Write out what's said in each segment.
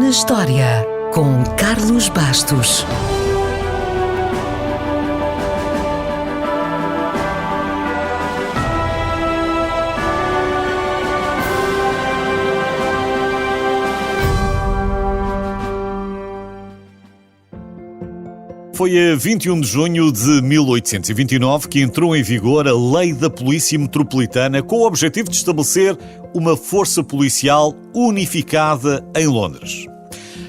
na História, com Carlos Bastos. Foi a 21 de junho de 1829 que entrou em vigor a Lei da Polícia Metropolitana com o objetivo de estabelecer uma força policial unificada em Londres.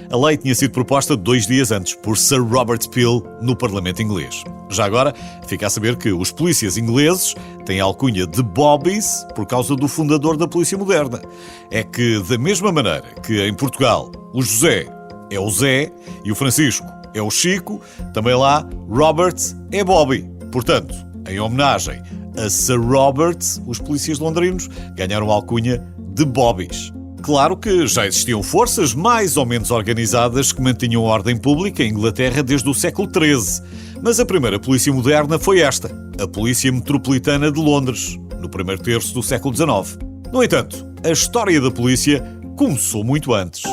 A lei tinha sido proposta 2 dias antes por Sir Robert Peel no Parlamento inglês. Já agora, fica a saber que os polícias ingleses têm a alcunha de Bobbies por causa do fundador da polícia moderna. É que, da mesma maneira que em Portugal o José é o Zé e o Francisco é o Chico, também lá Robert é Bobby. Portanto, em homenagem a Sir Robert, os polícias londrinos ganharam a alcunha de Bobbies. Claro que já existiam forças mais ou menos organizadas que mantinham a ordem pública em Inglaterra desde o século XIII. Mas a primeira polícia moderna foi esta, a Polícia Metropolitana de Londres, no primeiro terço do século XIX. No entanto, a história da polícia começou muito antes.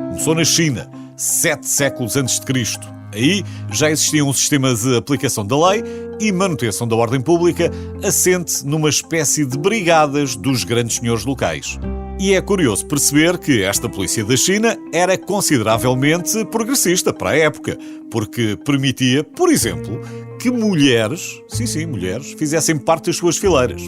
Começou na China, 7 séculos antes de Cristo. Aí já existia um sistema de aplicação da lei e manutenção da ordem pública assente numa espécie de brigadas dos grandes senhores locais. E é curioso perceber que esta polícia da China era consideravelmente progressista para a época, porque permitia, por exemplo, que mulheres, mulheres, fizessem parte das suas fileiras.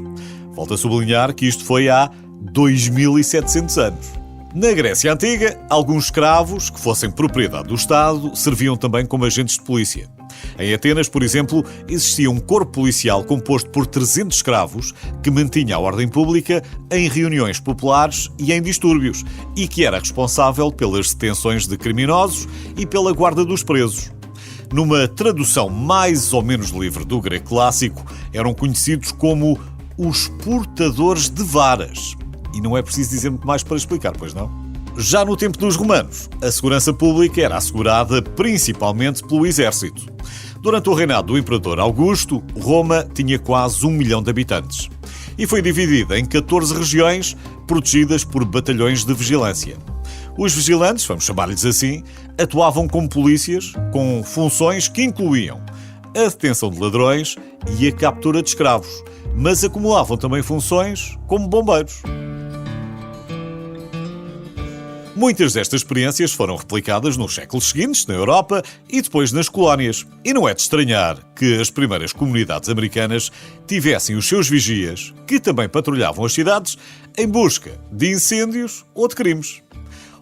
Volto a sublinhar que isto foi há 2700 anos. Na Grécia Antiga, alguns escravos, que fossem propriedade do Estado, serviam também como agentes de polícia. Em Atenas, por exemplo, existia um corpo policial composto por 300 escravos que mantinha a ordem pública em reuniões populares e em distúrbios e que era responsável pelas detenções de criminosos e pela guarda dos presos. Numa tradução mais ou menos livre do grego clássico, eram conhecidos como os portadores de varas. E não é preciso dizer muito mais para explicar, pois não? Já no tempo dos romanos, a segurança pública era assegurada principalmente pelo exército. Durante o reinado do imperador Augusto, Roma tinha quase 1 milhão de habitantes. E foi dividida em 14 regiões, protegidas por batalhões de vigilância. Os vigilantes, vamos chamar-lhes assim, atuavam como polícias, com funções que incluíam a detenção de ladrões e a captura de escravos, mas acumulavam também funções como bombeiros. Muitas destas experiências foram replicadas nos séculos seguintes na Europa e depois nas colónias. E não é de estranhar que as primeiras comunidades americanas tivessem os seus vigias, que também patrulhavam as cidades, em busca de incêndios ou de crimes.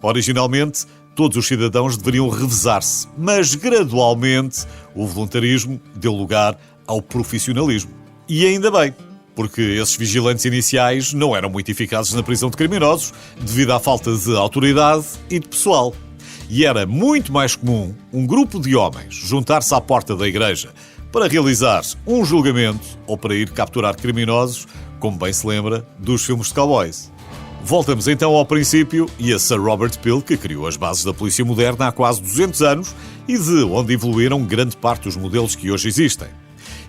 Originalmente, todos os cidadãos deveriam revezar-se, mas gradualmente o voluntarismo deu lugar ao profissionalismo. E ainda bem, porque esses vigilantes iniciais não eram muito eficazes na prisão de criminosos devido à falta de autoridade e de pessoal. E era muito mais comum um grupo de homens juntar-se à porta da igreja para realizar um julgamento ou para ir capturar criminosos, como bem se lembra dos filmes de cowboys. Voltamos então ao princípio e a Sir Robert Peel, que criou as bases da polícia moderna há quase 200 anos e de onde evoluíram grande parte dos modelos que hoje existem.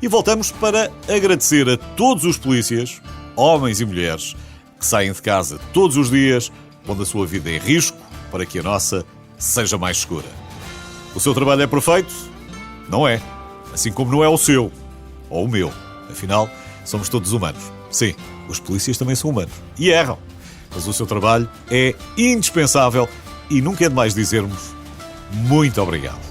E voltamos para agradecer a todos os polícias, homens e mulheres, que saem de casa todos os dias, pondo a sua vida em risco para que a nossa seja mais segura. O seu trabalho é perfeito? Não é. Assim como não é o seu ou o meu. Afinal, somos todos humanos. Sim, os polícias também são humanos e erram. Mas o seu trabalho é indispensável e nunca é demais dizermos muito obrigado.